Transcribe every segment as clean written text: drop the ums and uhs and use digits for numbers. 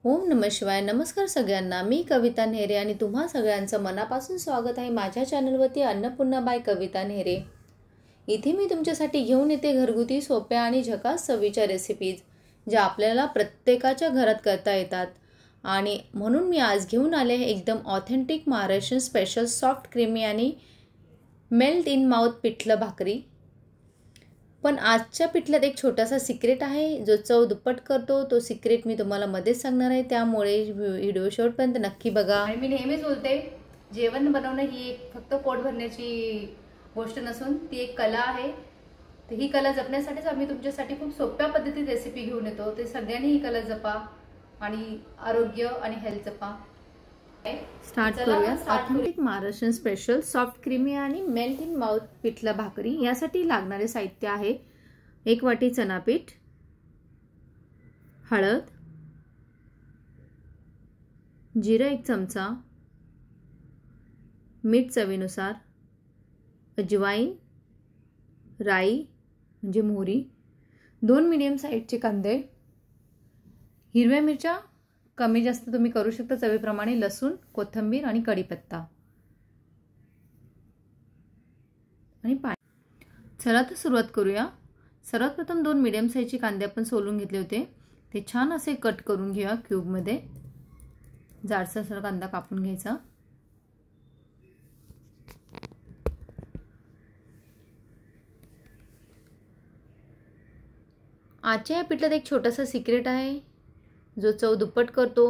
ओम नमः शिवाय. नमस्कार सगळ्यांना. मी कविता नेहरे आणि तुम्हा सगळ्यांचं मनापासून स्वागत आहे माझ्या चॅनलवरती अन्नपूर्णा बाय कविता नेहरे. इथे मी तुमच्यासाठी घेऊन येते घरगुती सोप्या आणि झकास चवीच्या रेसिपीज ज्या आपल्याला प्रत्येकाच्या घरात करता येतात. आणि म्हणून मी आज घेऊन आले आहे एकदम authentic Maharashtrian special soft creamy आणि मेल्ट इन माउथ पिठलं भाकरी. पण आजच्या पिठल्यात एक छोटासा सिक्रेट आहे जो चव दुप्पट करतो. तो सिक्रेट मी तुम्हाला मध्येच सांगणार आहे, त्यामुळे व्हिडिओ शेवटपर्यंत नक्की बघा. आणि मी नेहमीच बोलते, जेवण बनवणं ही एक फक्त पोट भरण्याची गोष्ट नसून ती एक कला आहे. तर ही कला जपण्यासाठीच आम्ही तुमच्यासाठी खूप सोप्या पद्धतीत रेसिपी घेऊन येतो. ते सगळ्यांनी ही कला जपा आणि आरोग्य आणि हेल्थ जपा. स्टार्ट करूया. Authentic Maharashtrian special soft creamy आणि मेल्ट इन माउथ पिठलं भाकरी. यासाठी लागणारे साहित्य आहे: 1 वाटी चना पीठ, हळद, जिरं 1 चमचा, मीठ चवीनुसार, अजवाईन, राई म्हणजे मोहरी, 2 मीडियम साईजचे कांदे, हिरव्या मिरच्या कमी जास्त तुम्ही करू शकता चवीप्रमाणे, लसूण, कोथिंबीर आणि कढीपत्ता आणि पाणी. चला तर सुरुवात करूया. सर्वात प्रथम 2 मीडियम साईजचे कांदे आपण सोलून घेतले होते, ते छान असे कट करून घेऊया क्यूबमध्ये. जाडसर कांदा कापून घ्यायचा. आजच्या या पिठल्यात एक छोटासा सिक्रेट आहे जो चव दुप्पट करतो.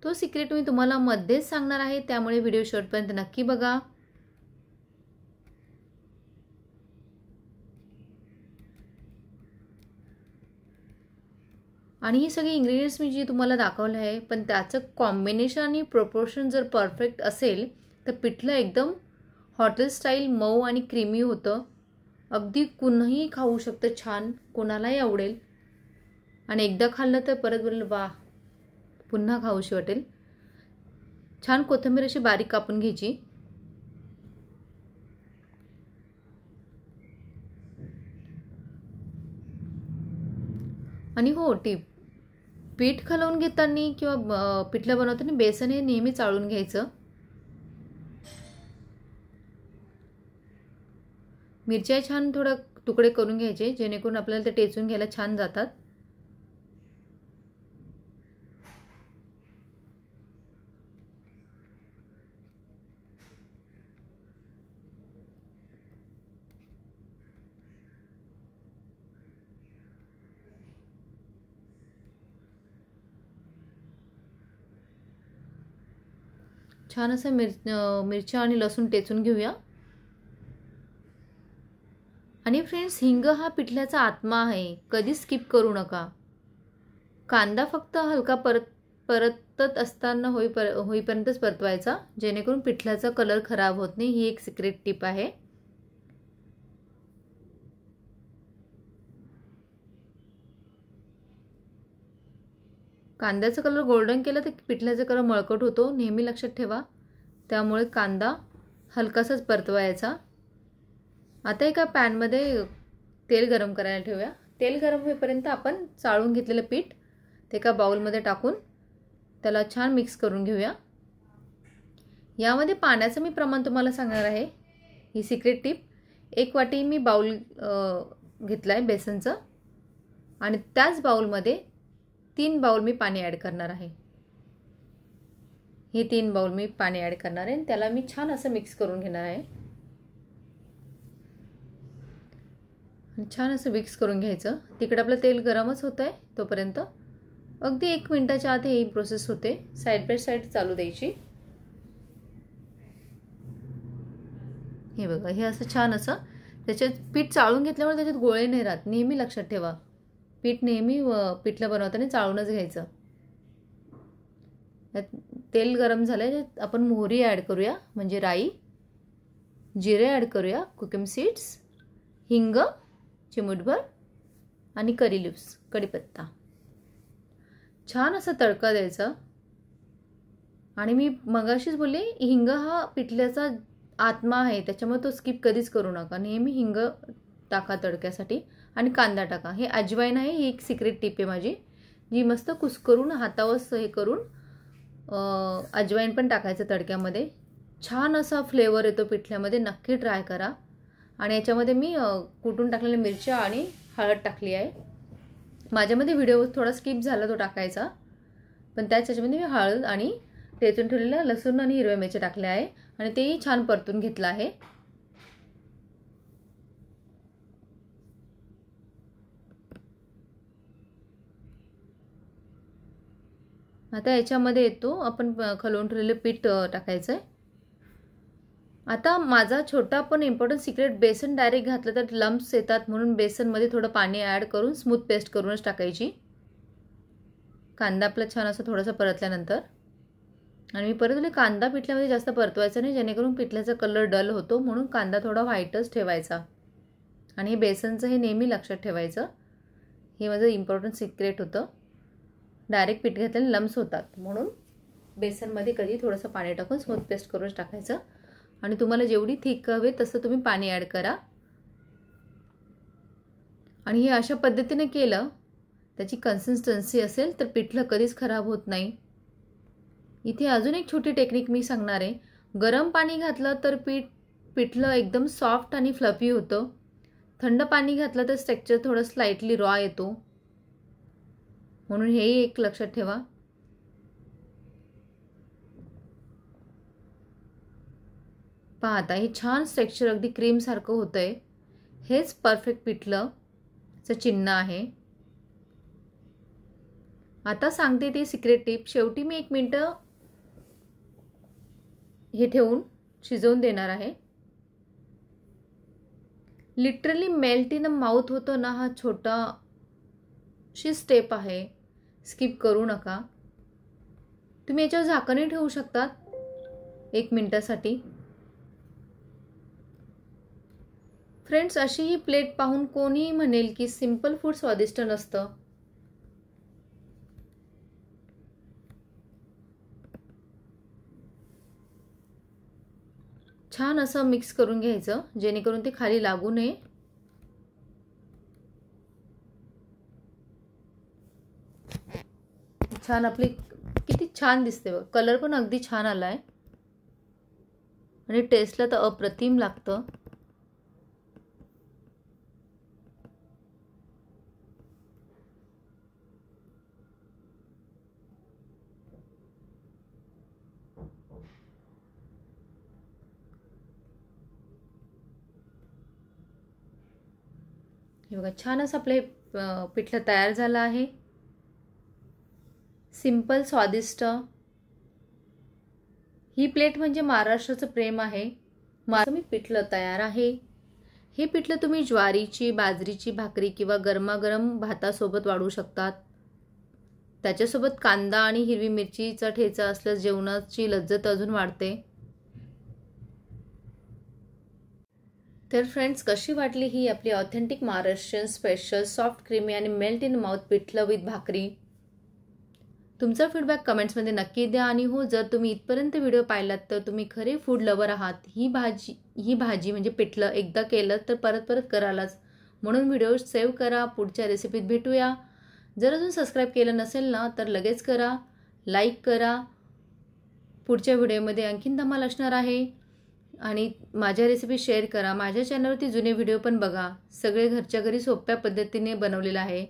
तो सिक्रेट मी तुम्हाला मध्येच सांगणार आहे, त्यामुळे व्हिडिओ शेवटपर्यंत नक्की बघा. आणि ही सगळी इंग्रेडियंट्स मी जी तुम्हाला दाखवलं आहे, पण त्याचं कॉम्बिनेशन आणि प्रोपोर्शन जर परफेक्ट असेल तर पिठलं एकदम हॉटेल स्टाईल मऊ आणि क्रीमी होतं. अगदी कुणीही खाऊ शकतं छान, कोणालाही आवडेल. आणि एकदा खाल्लं तर परत बोलेल वा, पुन्हा खाऊशी वाटेल. छान कोथिंबीर अशी बारीक कापून घ्यायची. आणि हो टीप, पीठ खालवून घेताना किंवा पिठलं बनवताना बेसन हे नेहमी चाळून घ्यायचं. मिरच्या छान थोडं तुकडे करून घ्यायचे जेणेकरून आपल्याला ते टेचून घ्यायला छान जातात. छान असं मिरच्या आणि लसूण टेचून घेऊया. आणि फ्रेंड्स, हिंग हा पिठल्याचा आत्मा आहे, कधी स्किप करू नका. कांदा फक्त हलका परतत असताना होईपर्यंतच परतवायचा, जेणेकरून पिठल्याचा कलर खराब होत नाही. ही एक सिक्रेट टिप आहे. कांद्याचा कलर गोल्डन केला तर पिठल्याचा कलर मळकट होतो, नेहमी लक्षात ठेवा. त्यामुळे कांदा हलकासाच परतवायचा. आता एका पॅनमध्ये तेल गरम करायला ठेवूया. तेल गरम होईपर्यंत आपण चाळून घेतलेलं पीठ ते एका बाउलमध्ये टाकून त्याला छान मिक्स करून घेऊया. यामध्ये पाण्याचं मी प्रमाण तुम्हाला सांगणार आहे, ही सिक्रेट टिप. 1 वाटी मी बाउल घेतला आहे बेसनचं, आणि त्याच बाउलमध्ये 3 बाउल मी पाणी ॲड करणार आहे. हे 3 बाउल मी पाणी ॲड करणार आहे. त्याला मी छान असं मिक्स करून घेणार आहे. छान असं मिक्स करून घ्यायचं. तिकडे आपलं तेल गरमच होत आहे तोपर्यंत अगदी 1 मिनिटाच्या आत ही प्रोसेस होते. साईड बाय साईड चालू द्यायची. हे बघा, हे असं छान असं त्याच्यात पीठ चाळून घेतल्यामुळे त्याच्यात गोळे नाही राहत. नेहमी लक्षात ठेवा, पीठ नेहमी पिठलं बनवताना चाळूनच घ्यायचं. तेल गरम झालं, आपण मोहरी ॲड करूया म्हणजे राई, जिरे ॲड करूया, कोकम सीड्स, हिंग चिमूटभर आणि करी लिव्स कढीपत्ता. छान असा तडका द्यायचा. आणि मी मगाशीच बोलले, हिंग हा पिठल्याचा आत्मा आहे, त्याच्यामुळे तो स्किप कधीच करू नका. नेहमी हिंग टाका तडक्यासाठी आणि कांदा टाका. हे अजवाईन आहे, ही एक सिक्रेट टिप आहे माझी. जी मस्त कुस्करून हातावर हे करून अजवाईन पण टाकायचं तडक्यामध्ये. छान असा फ्लेवर येतो पिठल्यामध्ये. नक्की ट्राय करा. आणि याच्यामध्ये मी कुटून टाकलेल्या मिरच्या आणि हळद टाकली आहे. माझ्यामध्ये व्हिडिओ थोडा स्किप झाला तो टाकायचा, पण त्याच्यामध्ये मी हळद आणि ठेचून ठेवलेलं लसूण आणि हिरव्या मिरच्या टाकल्या आहे आणि तेही छान परतून घेतलं आहे. आता याच्यामध्ये येतो आपण खलवून ठेवलेलं पीठ टाकायचं आहे. आता माझा छोटा पण इम्पॉर्टंट सिक्रेट, बेसन डायरेक्ट घातलं तर लम्प्स येतात, म्हणून बेसनमध्ये थोडं पाणी ॲड करून स्मूथ पेस्ट करूनच टाकायची. कांदा आपला छान असं थोडासा परतल्यानंतर, आणि मी परतले कांदा पिठल्यामध्ये जास्त परतवायचा नाही, जेणेकरून पिठल्याचा कलर डल होतो, म्हणून कांदा थोडा व्हाईटच ठेवायचा. आणि हे बेसनचं हे नेहमी लक्षात ठेवायचं. हे माझं इम्पॉर्टंट सिक्रेट होतं. डायरेक्ट पीठ घातल्याने लम्प्स होतात, म्हणून बेसनमध्ये कधी थोडंसं पाणी टाकून स्मूथ पेस्ट करूनच टाकायचं. आणि तुम्हाला जेवढी थिक हवे तसं तुम्ही पाणी ॲड करा. आणि हे अशा पद्धतीने केलं, त्याची कन्सिस्टन्सी असेल तर पिठलं कधीच खराब होत नाही. इथे अजून एक छोटी टेक्निक मी सांगणार आहे. गरम पाणी घातलं तर पिठलं एकदम सॉफ्ट आणि फ्लफी होतं. थंड पाणी घातलं तर टेक्स्चर थोडं स्लाइटली रॉ येतो, म्हणून हेही एक लक्षात ठेवा. पाहता हे छान टेक्स्चर अगदी क्रीम सारखं होतंय. हेच परफेक्ट पिठलंचं चिन्ह आहे. आता सांगते ती सिक्रेट टिप. शेवटी मी 1 मिनिट हे ठेवून शिजवून देणार आहे. लिटरली मेल्ट इन माउथ होतो ना, हा छोटाशी स्टेप आहे, स्किप करू नका. तुम्ही याच्यावर झाकणही ठेवू शकतात 1 मिनिटासाठी. फ्रेंड्स, अशी ही प्लेट पाहून कोणी म्हणेल की सिंपल फूड स्वादिष्ट नसतं. छान असं मिक्स करून घ्यायचं, जेणेकरून ते खाली लागू नये. छान आपली किती छान दिसते बघ. कलर पण अगदी छान आलाय आणि टेस्टला तर अप्रतिम लागतं. हे बघा, छान असं आपले पिठलं तयार झालं आहे. सिंपल, स्वादिष्ट. ही प्लेट म्हणजे महाराष्ट्राचं प्रेम आहे. मी पिठलं तयार आहे. हे पिठलं तुम्ही ज्वारीची, बाजरीची भाकरी किंवा गरमागरम भातासोबत वाढू शकतात. त्याच्यासोबत कांदा आणि हिरवी मिरचीचा ठेचा असल्यास जेवणाची लज्जत अजून वाढते. तर फ्रेंड्स, कशी वाटली ही आपली authentic Maharashtrian special soft creamy आणि मेल्ट इन माउथ पिठलं विथ भाकरी? तुमचा फीडबॅक कमेंट्समध्ये नक्की द्या. आणि हो, जर तुम्ही इथपर्यंत व्हिडिओ पाहिलात तर तुम्ही खरे फूड लवर आहात. ही भाजी म्हणजे पिठलं एकदा केलं तर परत परत करालाच, म्हणून व्हिडिओ सेव्ह करा. पुढच्या रेसिपीत भेटूया. जर अजून सबस्क्राईब केलं नसेल ना तर लगेच करा, लाईक करा. पुढच्या व्हिडिओमध्ये आणखीन धमाल असणार आहे. आणि माझ्या रेसिपी शेअर करा. माझ्या चॅनलवरती जुने व्हिडिओ पण बघा. सगळे घरच्या घरी सोप्या पद्धतीने बनवलेलं आहे.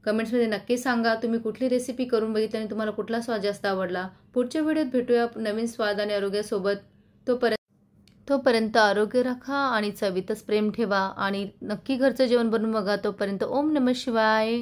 कमेंट्समध्ये नक्की सांगा तुम्ही कुठली रेसिपी करून बघितली आणि तुम्हाला कुठला स्वाद जास्त आवडला. पुढच्या व्हिडिओत भेटूया नवीन स्वाद आणि आरोग्यासोबत. तोपर्यंत आरोग्य राखा आणि चवीतच प्रेम ठेवा आणि नक्की घरचं जेवण बनवून बघा. तोपर्यंत ओम नमः शिवाय.